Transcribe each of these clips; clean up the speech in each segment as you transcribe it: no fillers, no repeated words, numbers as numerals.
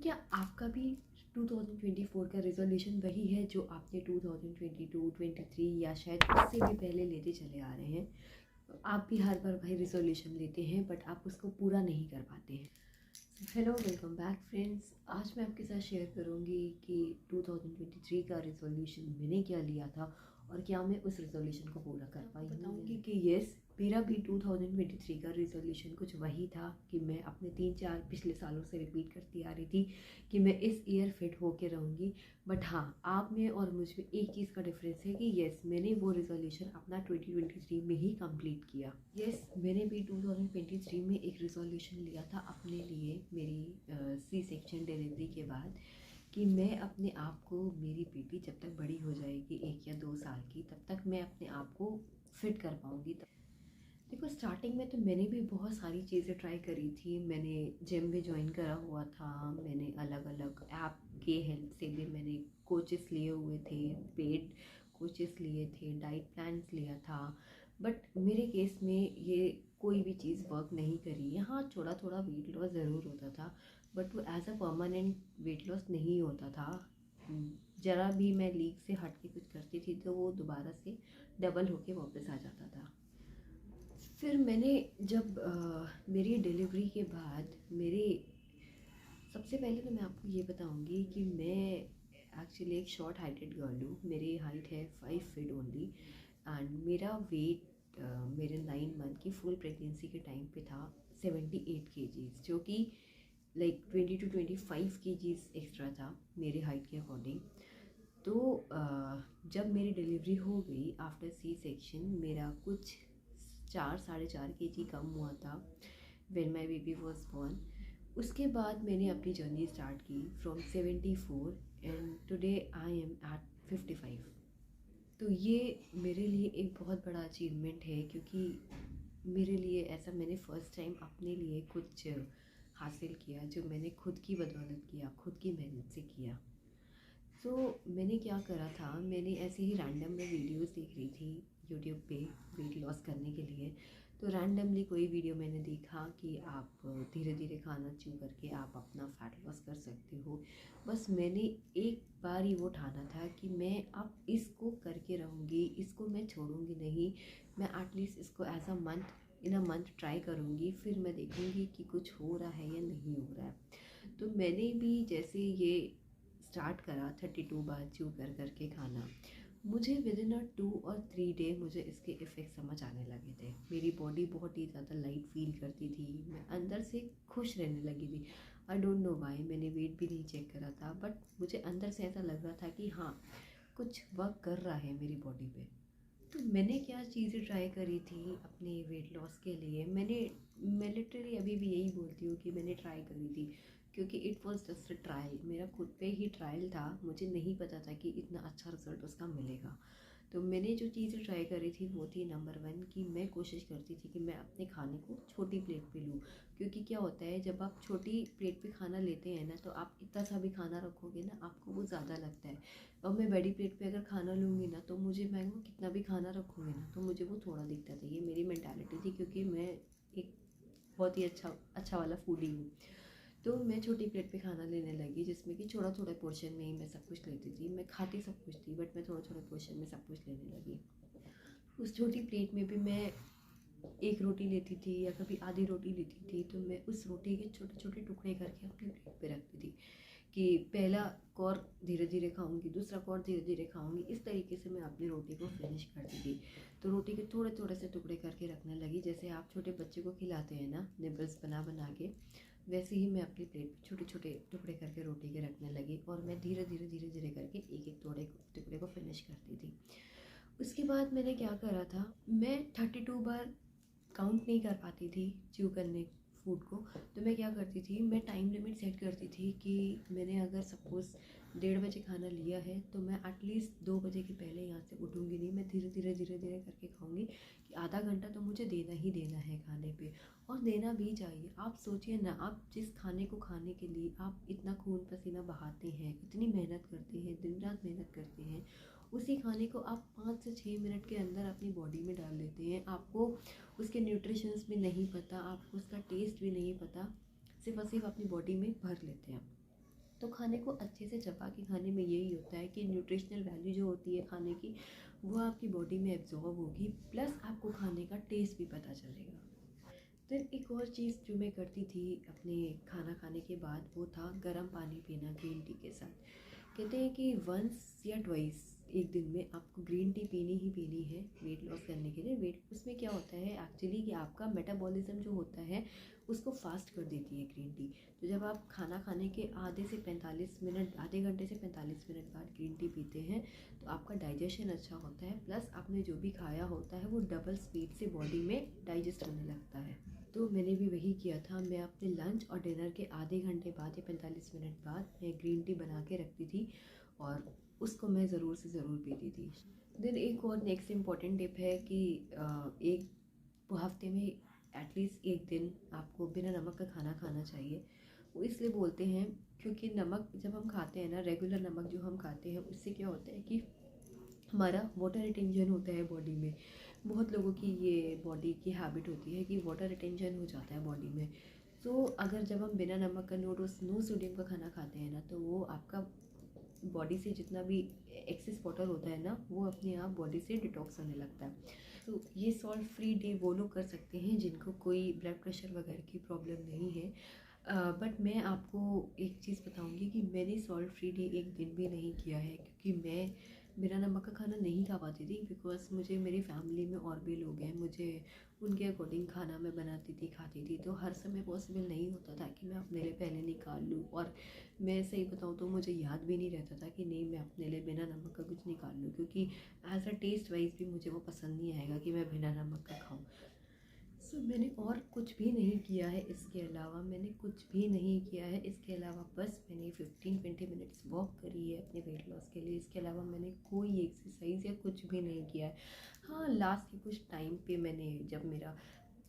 क्या आपका भी 2024 का रेजोल्यूशन वही है जो आपने 2022, 23 या शायद उससे भी पहले लेते चले आ रहे हैं? आप भी हर बार वही रेजोल्यूशन लेते हैं बट आप उसको पूरा नहीं कर पाते हैं। Hello, welcome back friends. आज मैं आपके साथ शेयर करूंगी कि 2023 का रेजोल्यूशन मैंने क्या लिया था और क्या मैं उस रेजोल्यूशन को पूरा कर पाई। बताऊंगी कि यस, मेरा भी 2023 का रेजोल्यूशन कुछ वही था कि मैं अपने 3-4 पिछले सालों से रिपीट करती आ रही थी कि मैं इस ईयर फिट होके रहूँगी। बट हाँ, आप में और मुझ में एक चीज़ का डिफरेंस है कि यस, मैंने वो रेजोल्यूशन अपना 2023 में ही कंप्लीट किया। यस, मैंने भी 2023 में एक रेजोल्यूशन लिया था अपने लिए, मेरी सी सेक्शन डिलीवरी के बाद, कि मैं अपने आप को, मेरी बेबी जब तक बड़ी हो जाएगी 1 या 2 साल की, तब तक मैं अपने आप को फिट कर पाऊँगी। देखो, स्टार्टिंग में तो मैंने भी बहुत सारी चीज़ें ट्राई करी थी। मैंने जिम भी ज्वाइन करा हुआ था, मैंने अलग अलग ऐप के हेल्प से भी मैंने कोचेस लिए हुए थे, पेड कोचेस लिए थे, डाइट प्लान्स लिया था। बट मेरे केस में ये कोई भी चीज़ वर्क नहीं करी। हाँ, थोड़ा थोड़ा वेट लॉस ज़रूर होता था बट वो as a permanent weight loss नहीं होता था। ज़रा भी मैं लीग से हट के कुछ करती थी तो वो दोबारा से डबल होके वापस आ जाता था। फिर मैंने जब मेरी डिलीवरी के बाद मेरे सबसे पहले तो मैं आपको ये बताऊंगी कि मैं एक्चुअली एक शॉर्ट हाइटेड गर्ल हूँ। मेरी हाइट है 5 फीट ओनली एंड मेरा वेट मेरे 9 मंथ की फुल प्रेगनेंसी के टाइम पे था 78 केजीज़, जो कि लाइक 20 to 25 केजीज़ एक्स्ट्रा था मेरे हाइट के अकॉर्डिंग। तो जब मेरी डिलीवरी हो गई आफ्टर सी सेक्शन, मेरा कुछ 4-4.5 kg कम हुआ था when my baby was born. उसके बाद मैंने अपनी जर्नी स्टार्ट की from 74 and today I am at 55। तो ये मेरे लिए एक बहुत बड़ा अचीवमेंट है, क्योंकि मेरे लिए ऐसा मैंने फ़र्स्ट टाइम अपने लिए कुछ हासिल किया जो मैंने खुद की बदौलत किया, खुद की मेहनत से किया। तो मैंने क्या करा था, मैंने ऐसे ही रैंडम में वीडियोस देख रही थी यूट्यूब पे वेट लॉस करने के लिए। तो रैंडमली कोई वीडियो मैंने देखा कि आप धीरे धीरे खाना च्यू करके आप अपना फैट लॉस कर सकते हो। बस मैंने एक बार ही वो ठाना था कि मैं अब इसको करके रहूँगी, इसको मैं छोड़ूंगी नहीं। मैं एटलीस्ट इसको as a month, in a month try करूँगी, फिर मैं देखूँगी कि कुछ हो रहा है या नहीं हो रहा है। तो मैंने भी जैसे ये स्टार्ट करा 32 बार च्यू कर करके खाना, मुझे विद इन अ 2 और 3 डे मुझे इसके इफ़ेक्ट समझ आने लगे थे। मेरी बॉडी बहुत ही ज़्यादा लाइट फील करती थी, मैं अंदर से खुश रहने लगी थी। आई डोंट नो वाई, मैंने वेट भी नहीं चेक करा था बट मुझे अंदर से ऐसा लग रहा था कि हाँ, कुछ वर्क कर रहा है मेरी बॉडी पे। तो मैंने क्या चीज़ें ट्राई करी थी अपने वेट लॉस के लिए, मैं लिटरली अभी भी यही बोलती हूँ कि मैंने ट्राई करी थी, क्योंकि it was just a trial, मेरा खुद पे ही ट्रायल था। मुझे नहीं पता था कि इतना अच्छा रिजल्ट उसका मिलेगा। तो मैंने जो चीज़ें ट्राई करी थी वो थी नंबर 1 कि मैं कोशिश करती थी कि मैं अपने खाने को छोटी प्लेट पे लूँ। क्योंकि क्या होता है, जब आप छोटी प्लेट पे खाना लेते हैं ना, तो आप इतना सा भी खाना रखोगे ना, आपको वो ज़्यादा लगता है। और मैं बड़ी प्लेट पे अगर खाना लूँगी ना, तो मुझे, मैं वो कितना भी खाना रखूँगी ना, तो मुझे वो थोड़ा दिखता था। ये मेरी मेंटालिटी थी, क्योंकि मैं एक बहुत ही अच्छा वाला फूडी हूँ। तो मैं छोटी प्लेट पे खाना लेने लगी, जिसमें कि थोड़ा थोड़ा पोर्शन में ही मैं सब कुछ लेती थी। मैं खाती सब कुछ थी बट मैं थोड़ा थोड़ा पोर्शन में सब कुछ लेने लगी। उस छोटी प्लेट में भी मैं एक रोटी लेती थी या कभी आधी रोटी लेती थी, तो मैं उस रोटी के छोटे छोटे टुकड़े करके अपनी प्लेट पे रखती थी कि पहला कौर धीरे धीरे खाऊंगी, दूसरा कौर धीरे धीरे खाऊंगी। इस तरीके से मैं अपनी रोटी को फिनिश करती थी। तो रोटी के थोड़े थोड़े से टुकड़े करके रखने लगी, जैसे आप छोटे बच्चे को खिलाते हैं ना निबल्स बना बना के, वैसे ही मैं अपनी प्लेट पे छोटे छोटे टुकड़े करके रोटी के रखने लगी और मैं धीरे धीरे धीरे धीरे करके एक एक टुकड़े को फिनिश करती थी। उसके बाद मैंने क्या करा था, मैं 32 बार काउंट नहीं कर पाती थी च्यू करने फूड को। तो मैं क्या करती थी, मैं टाइम लिमिट सेट करती थी कि मैंने अगर सपोज़ 1:30 बजे खाना लिया है तो मैं एटलीस्ट 2 बजे के पहले यहाँ से उठूँगी नहीं। मैं धीरे धीरे धीरे धीरे करके खाऊँगी कि आधा घंटा तो मुझे देना ही देना है खाने पे, और देना भी चाहिए। आप सोचिए ना, आप जिस खाने को खाने के लिए आप इतना खून पसीना बहाते हैं, इतनी मेहनत करते हैं, दिन रात मेहनत करते हैं, उसी खाने को आप 5 से 6 मिनट के अंदर अपनी बॉडी में डाल देते हैं। आपको उसके न्यूट्रिशंस भी नहीं पता, आपको उसका टेस्ट भी नहीं पता, सिर्फ और सिर्फ अपनी बॉडी में भर लेते हैं। तो खाने को अच्छे से चबा के खाने में यही होता है कि न्यूट्रिशनल वैल्यू जो होती है खाने की वो आपकी बॉडी में एब्जॉर्ब होगी, प्लस आपको खाने का टेस्ट भी पता चलेगा। देन एक और चीज़ जो मैं करती थी अपने खाना खाने के बाद वो था गर्म पानी पीना ग्रीन टी के साथ। कहते हैं कि वंस या ट्वाइस एक दिन में आपको ग्रीन टी पीनी ही पीनी है वेट लॉस करने के लिए। वेट उसमें क्या होता है एक्चुअली कि आपका मेटाबॉलिज्म जो होता है उसको फास्ट कर देती है ग्रीन टी। तो जब आप खाना खाने के आधे घंटे से 45 मिनट बाद ग्रीन टी पीते हैं तो आपका डाइजेशन अच्छा होता है, प्लस आपने जो भी खाया होता है वो डबल स्पीड से बॉडी में डाइजेस्ट होने लगता है। तो मैंने भी वही किया था। मैं अपने लंच और डिनर के आधे घंटे बाद या 45 मिनट बाद मैं ग्रीन टी बना के रखती थी और उसको मैं ज़रूर से ज़रूर पीती थी। देन एक और नेक्स्ट इम्पॉर्टेंट टिप है कि एक हफ्ते में एटलीस्ट एक दिन आपको बिना नमक का खाना खाना चाहिए। वो इसलिए बोलते हैं क्योंकि नमक जब हम खाते हैं ना, रेगुलर नमक जो हम खाते हैं उससे क्या होता है कि हमारा वाटर रिटेंशन होता है बॉडी में। बहुत लोगों की ये बॉडी की हैबिट होती है कि वाटर रिटेंशन हो जाता है बॉडी में। तो अगर जब हम बिना नमक का नो सोडियम का खाना खाते हैं ना तो वो आपका बॉडी से जितना भी एक्सेस वाटर होता है ना वो अपने आप बॉडी से डिटॉक्स होने लगता है। तो ये सॉल्ट फ्री डे वो लोग कर सकते हैं जिनको कोई ब्लड प्रेशर वगैरह की प्रॉब्लम नहीं है। बट मैं आपको एक चीज़ बताऊंगी कि मैंने सॉल्ट फ्री डे एक दिन भी नहीं किया है क्योंकि मैं बिना नमक का खाना नहीं खा पाती थी। बिकॉज मुझे मेरी फैमिली में और भी लोग हैं, मुझे उनके अकॉर्डिंग खाना मैं बनाती थी खाती थी, तो हर समय पॉसिबल नहीं होता था कि मैं अपने लिए पहले निकाल लूँ। और मैं सही बताऊँ तो मुझे याद भी नहीं रहता था कि नहीं मैं अपने लिए बिना नमक का कुछ निकाल लूँ, क्योंकि एज अ टेस्ट वाइज भी मुझे वो पसंद नहीं आएगा कि मैं बिना नमक का खाऊँ। सो मैंने और कुछ भी नहीं किया है इसके अलावा, इसके अलावा बस मैंने 15-20 मिनट्स वॉक करी है अपने वेट लॉस के लिए। इसके अलावा मैंने कोई एक्सरसाइज या कुछ भी नहीं किया है। हाँ, लास्ट के कुछ टाइम पे मैंने जब मेरा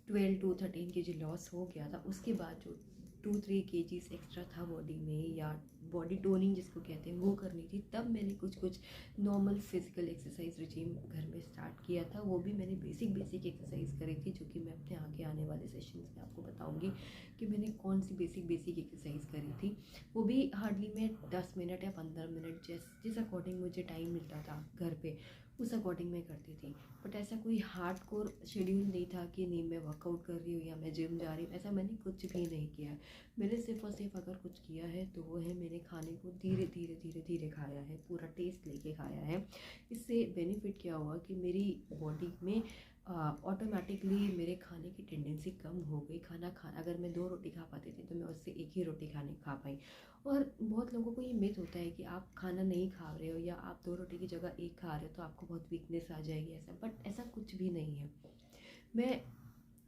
12 to 13 kg लॉस हो गया था उसके बाद जो 2-3 kgs एक्स्ट्रा था बॉडी में, या बॉडी टोनिंग जिसको कहते हैं वो करनी थी, तब मैंने कुछ नॉर्मल फिजिकल एक्सरसाइज रिजीम घर में स्टार्ट किया था। वो भी मैंने बेसिक एक्सरसाइज करी थी, जो कि मैं अपने आगे आने वाले सेशंस में आपको बताऊंगी कि मैंने कौन सी बेसिक एक्सरसाइज करी थी। वो भी हार्डली मैं 10 मिनट या 15 मिनट जिस अकॉर्डिंग मुझे टाइम मिलता था घर पे उस अकॉर्डिंग मैं करती थी। बट ऐसा कोई हार्ड कोर शेड्यूल नहीं था कि नहीं मैं वर्कआउट कर रही हूँ या मैं जिम जा रही हूँ, ऐसा मैंने कुछ भी नहीं किया है। मैंने सिर्फ और सिर्फ अगर कुछ किया है तो वो है मैंने खाने को धीरे खाया है, पूरा टेस्ट लेके खाया है। इससे बेनिफिट क्या हुआ कि मेरी बॉडी में ऑटोमेटिकली मेरे खाने की टेंडेंसी कम हो गई। अगर मैं 2 रोटी खा पाती थी तो मैं उससे 1 ही रोटी खा पाई। और बहुत लोगों को ये मिथ होता है कि आप खाना नहीं खा रहे हो या आप 2 रोटी की जगह 1 खा रहे हो तो आपको बहुत वीकनेस आ जाएगी, ऐसा। बट ऐसा कुछ भी नहीं है।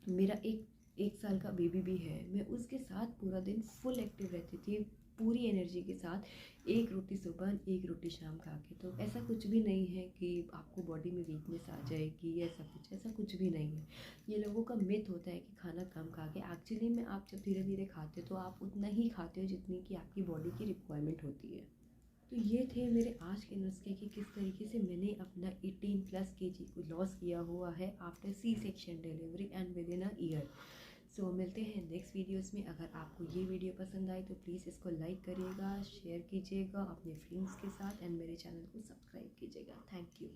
मेरा एक साल का बेबी भी है, मैं उसके साथ पूरा दिन फुल एक्टिव रहती थी, पूरी एनर्जी के साथ, 1 रोटी सुबह 1 रोटी शाम खा के। तो ऐसा कुछ भी नहीं है कि आपको बॉडी में वीकनेस आ जाएगी, ऐसा कुछ भी नहीं है। ये लोगों का मिथ होता है कि खाना कम खा के, एक्चुअली में आप जब धीरे धीरे खाते हो तो आप उतना ही खाते हो जितनी कि आपकी बॉडी की रिक्वायरमेंट होती है। तो ये थे मेरे आज के नुस्खे कि किस तरीके से मैंने अपना 18+ kg को लॉस किया हुआ है after C section delivery and within a year. So मिलते हैं नेक्स्ट वीडियोस में। अगर आपको ये वीडियो पसंद आई तो प्लीज़ इसको लाइक करिएगा, शेयर कीजिएगा अपने फ्रेंड्स के साथ एंड मेरे चैनल को सब्सक्राइब कीजिएगा। Thank you.